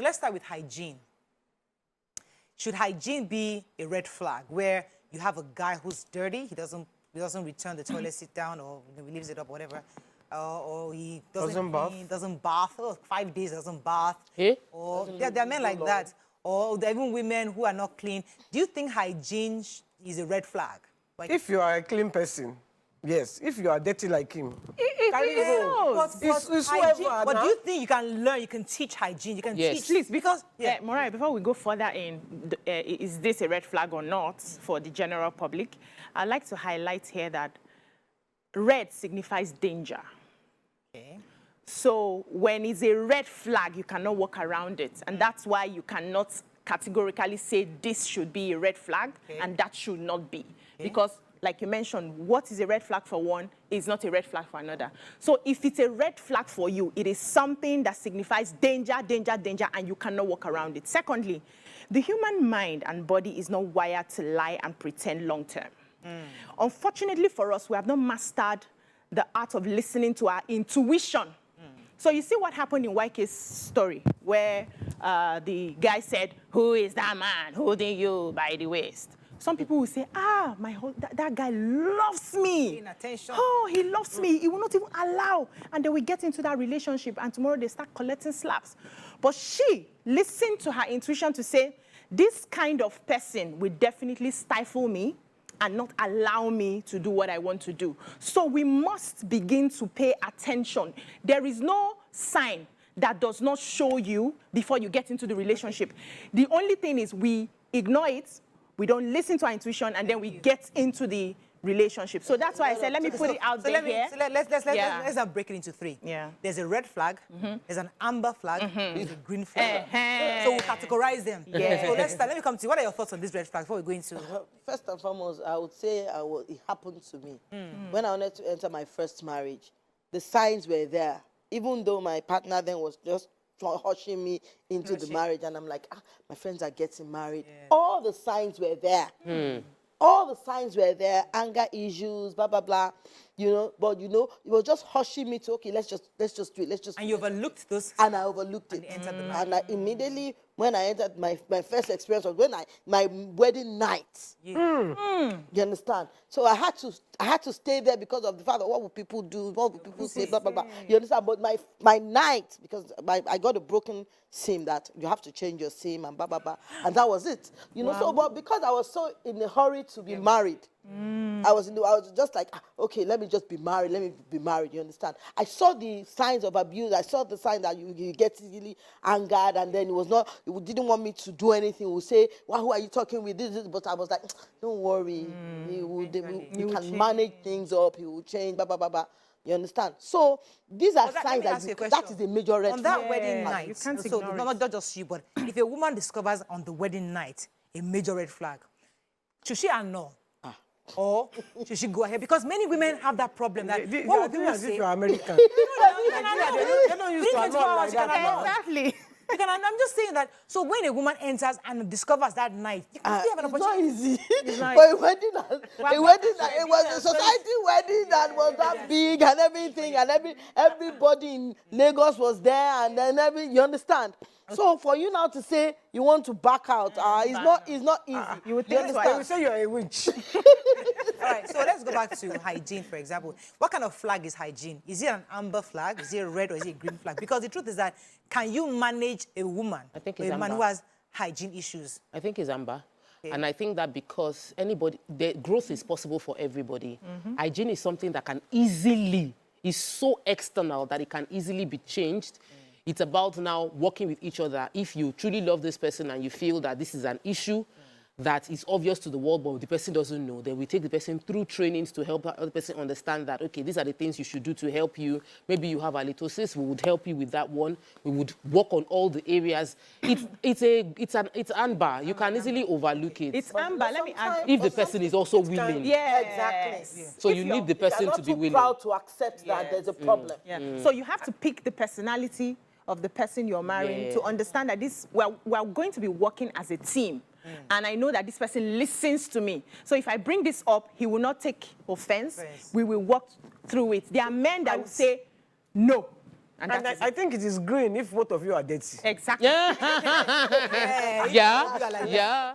So let's start with hygiene. Should hygiene be a red flag where you have a guy who's dirty, he doesn't return the toilet seat down, or he leaves it up, whatever, or he doesn't clean, doesn't bath, 5 days doesn't bath, or there are men like that, or there are even women who are not clean. Do you think hygiene is a red flag? Like, if you are a clean person, yes. If you are dirty like him, carry go. But do you think you can learn, you can teach hygiene, you can teach? Please, because, Mariah, before we go further in, is this a red flag or not for the general public, I'd like to highlight here that red signifies danger. Okay. So when it's a red flag, you cannot walk around it. And that's why you cannot categorically say this should be a red flag and that should not be. Because, like you mentioned, what is a red flag for one is not a red flag for another. So if it's a red flag for you, it is something that signifies danger, danger, danger, and you cannot walk around it. Secondly, the human mind and body is not wired to lie and pretend long term. Unfortunately for us, we have not mastered the art of listening to our intuition. So you see what happened in YK's story, where the guy said, "Who is that man holding you by the waist?" Some people will say, that guy loves me. Paying attention. Oh, he loves me. He will not even allow. And then we get into that relationship, and tomorrow they start collecting slaps. But she listened to her intuition to say, this kind of person will definitely stifle me and not allow me to do what I want to do. So we must begin to pay attention. There is no sign that does not show you before you get into the relationship. The only thing is we ignore it, we don't listen to our intuition, and then we get into the relationship. So that's why I said, let me put it out there here. So let's not break it into three. Yeah. There's a red flag, there's an amber flag, there's a green flag. So we'll categorize them. Yeah. So let's start. Let me come to you. What are your thoughts on this red flag before we go into... First and foremost, I would say it happened to me. When I wanted to enter my first marriage, the signs were there. Even though my partner then was just hushing me into the marriage, and I'm like, my friends are getting married. Yeah. All the signs were there. All the signs were there, anger issues, blah, blah, blah, but it was just hushing me to, okay, let's just do it, And you overlooked those? And I overlooked it. And I immediately, when I entered, my first experience was my wedding night. You understand? So I had to stay there because of the fact that what would people do, what would people say, blah, blah, blah. You understand? But my night, because I got a broken SIM that you have to change your SIM and blah, blah, blah. And that was it. So, but because I was so in a hurry to be married, I was just like, okay, let me just be married. Let me be married. You understand? I saw the signs of abuse. I saw the sign that you get easily angered, and then he didn't want me to do anything. He would say, well, who are you talking with? This. But I was like, don't worry. He can manage things up. He will change, blah, blah, blah, blah. You understand? So these are signs that is a major red flag. On that wedding night, so not just you, but if a woman discovers on the wedding night a major red flag, should she annul? Or should she go ahead? Because many women have that problem. That what would people say? You're American. They don't use Exactly. I'm just saying that. So when a woman enters and discovers that night, you can still have an opportunity. It's not easy. But a wedding, it was a society wedding that was that big and everything, and everybody in Lagos was there, and then you understand. So for you now to say you want to back out, it's not easy. You would think They will say you're a witch. All right, so let's go back to hygiene, for example. What kind of flag is hygiene? Is it an amber flag? Is it a red or is it a green flag? Because the truth is that, can you manage a woman, a man who has hygiene issues? I think it's amber. Okay. And I think that because the growth is possible for everybody. Hygiene is something that can is so external that it can easily be changed. It's about now working with each other. If you truly love this person and you feel that this is an issue that is obvious to the world, but the person doesn't know, then we take the person through trainings to help the other person understand that, okay, these are the things you should do to help you. Maybe you have halitosis, we would help you with that one. We would work on all the areas. It's amber. You can easily overlook it. It's amber. Let me ask. If the person is also willing. Yeah, exactly. So you need the person to be willing. Proud to accept that there's a problem. So you have to pick the personality of the person you're marrying to understand that we're going to be working as a team. And I know that this person listens to me. So if I bring this up, he will not take offense. We will work through it. There are men that will say, no, And And that is I think it is green if both of you are dirty. exactly. Yeah. Yeah, Yeah. Yeah.